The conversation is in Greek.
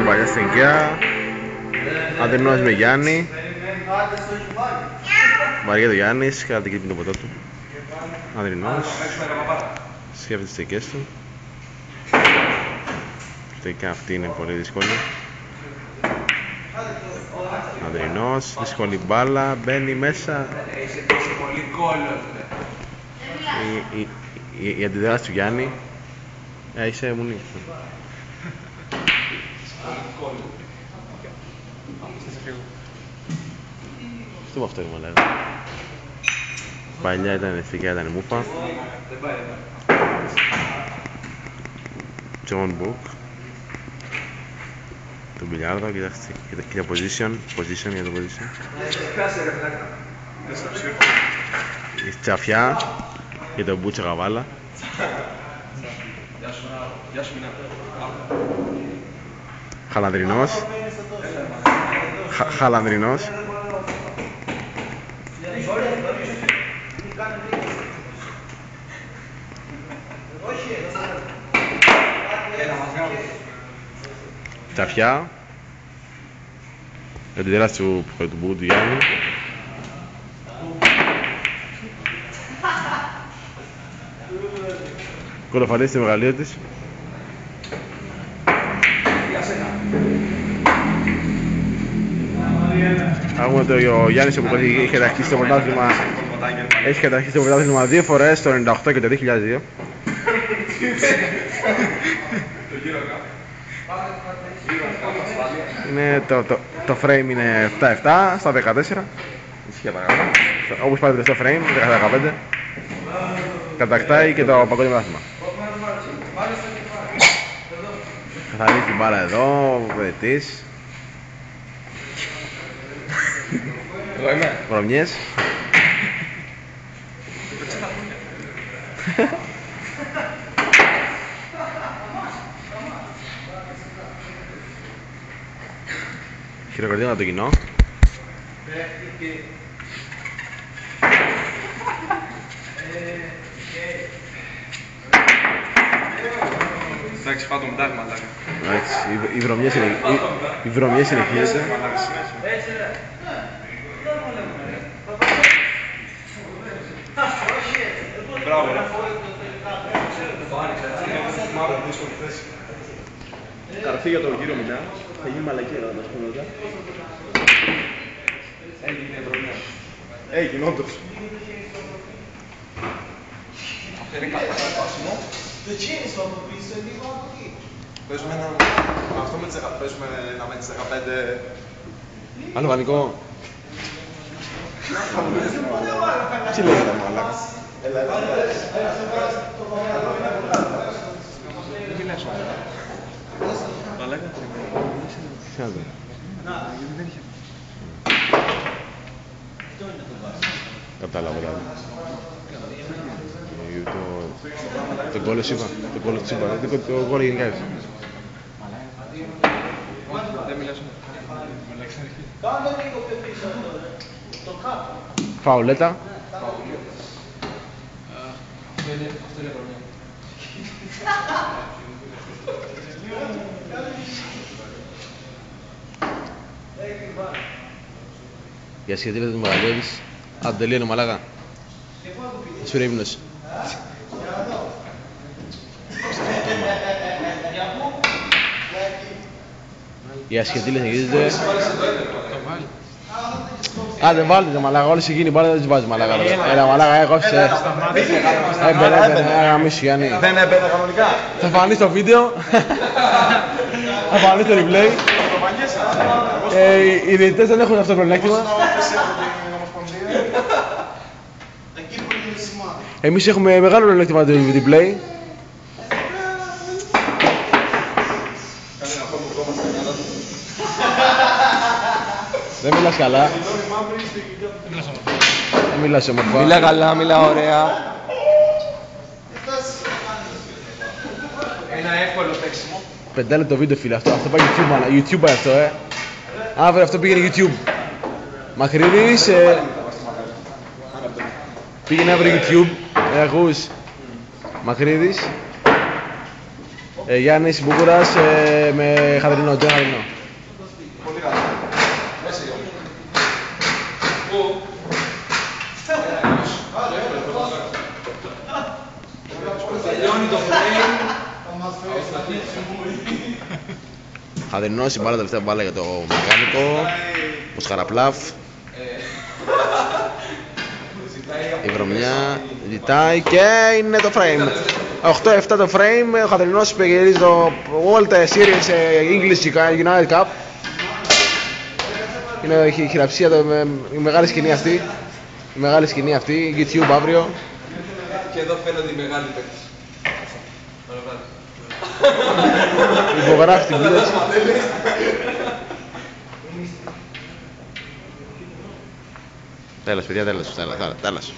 παλιά στην Γκέα. Αντρινός με Γιάννη. Βαριά το Γιάννης, κρατική την ποτό του. Αντρινός. Σκέφτεται τις τεκές του. Και αυτή είναι πολύ δύσκολη. Αντρινός, δύσκολη μπάλα, μπαίνει μέσα. Η αντιδράση του Γιάννη. Είσαι μουνί. Αυτό αυτό είναι μαλάκα. Παλιά ήταν εθνικά, ήταν μούπα. John Book. Το μπιλιάρδο, κοιτάξτε, κοίτα position για το position. Η τσαφιά και το μπούτσα καβάλα. Χαλανδρινός. Χαλανδρινός. Τσαφιά. Για την τεράστια του μπούτου του Γιάννη. Κολοφαλίζει το μεγαλείο της. Έχουμε το Γιάννης που είχε κατακτήσει το πρωτάθλημα. Έχει κατακτήσει το πρωτάθλημα 2 φορές, το 98 και το 2002. Είναι το frame είναι 7-7 στα 14. Όπως πάει το frame, 10-15. Κατακτάει και το παγκόσμιο πρωτάθλημα. Καθαρίζει την μπάλα εδώ, ο παιδιτής. Βρωμιές. Χειροκροτήματα το κοινό. Εντάξει, φάτω μου τάγμα, αλλά. Οι βρωμιές συνεχίζονται. Μπράβο, ρε. Καρφί για τον κύριο Μινά. Θα γίνει μαλακία να το πούμε εδώ. Έγινε βρονιά. Έγινε όντως. Αυτό είναι καλό πάσιμο. Το τσίνιστο από πίσω, λίγο από εκεί. Παίζουμε αυτό με τις 15, παίζουμε ένα με τις 15. Αλβανικό. Τι λέγεται μαλάκα. Έλα. Δεν μιλάς όλα. Μαλάκα. Τι άλλο. Κατάλαβα δηλαδή. Το γκόλ είπα. Το γκόλ της είπα. Το γκόλ γενικά έτσι. Δεν μιλάς. Κάνε λίγο πιο πίσω το κάπου. Φαουλέτα. Αυτό είναι βρονιά. Για σχετίβεται του Μεγαλιώδης. Αντελείωνε μαλάκα. Σου είναι ύμνος. Η ασχετήλη συνεχίζεται. Άντε βάλτε το μαλάκα, όλες εκείνοι πάλι δεν τις βάζεις μαλάκα. Έλα μαλάκα, έκοψε. Έμπαινε, μίσου Γιάννη. Δεν έμπαινε κανονικά. Θα φανεί στο βίντεο. Θα φανεί στο replay. Οι διαιτητές δεν έχουν αυτό το πλεονέκτημα. Εμείς έχουμε μεγάλο πλεονέκτημα το replay. Δεν μιλάς καλά. Δεν μιλάς όμορφα. Μιλά καλά, μιλά ωραία. Ένα εύκολο παίξιμο. 5 λεπτό βίντεο φίλε, αυτό πάει YouTube, αλλά YouTube πάει αυτό, Αύριο αυτό πήγαινε YouTube. Μακρύδης, πήγαινε αύριο YouTube, ακούς. Μακρύδης, Γιάννης Μπούκουρας με Χαδρινό, Τζον Χαδρινό. Πολύ καλά. Μέσα για όλους. Τελειώνει το frame. Χαδρινός, η μπάλα, τελευταία μπάλα για το Μεκάνικο. Ο Σχαραπλάφ. Η Βρωμιά ζητάει και είναι το frame. 8-7 το frame. Ο Χαδρινός γυρίζει το World Series English United Cup. Είναι η χειραψία, η μεγάλη σκηνή αυτή. Η μεγάλη σκηνή αυτή, YouTube αύριο. Και εδώ φαίνονται οι μεγάλοι παίκτες. Υπογράφει την πίεση. Τέλος παιδιά, τέλος.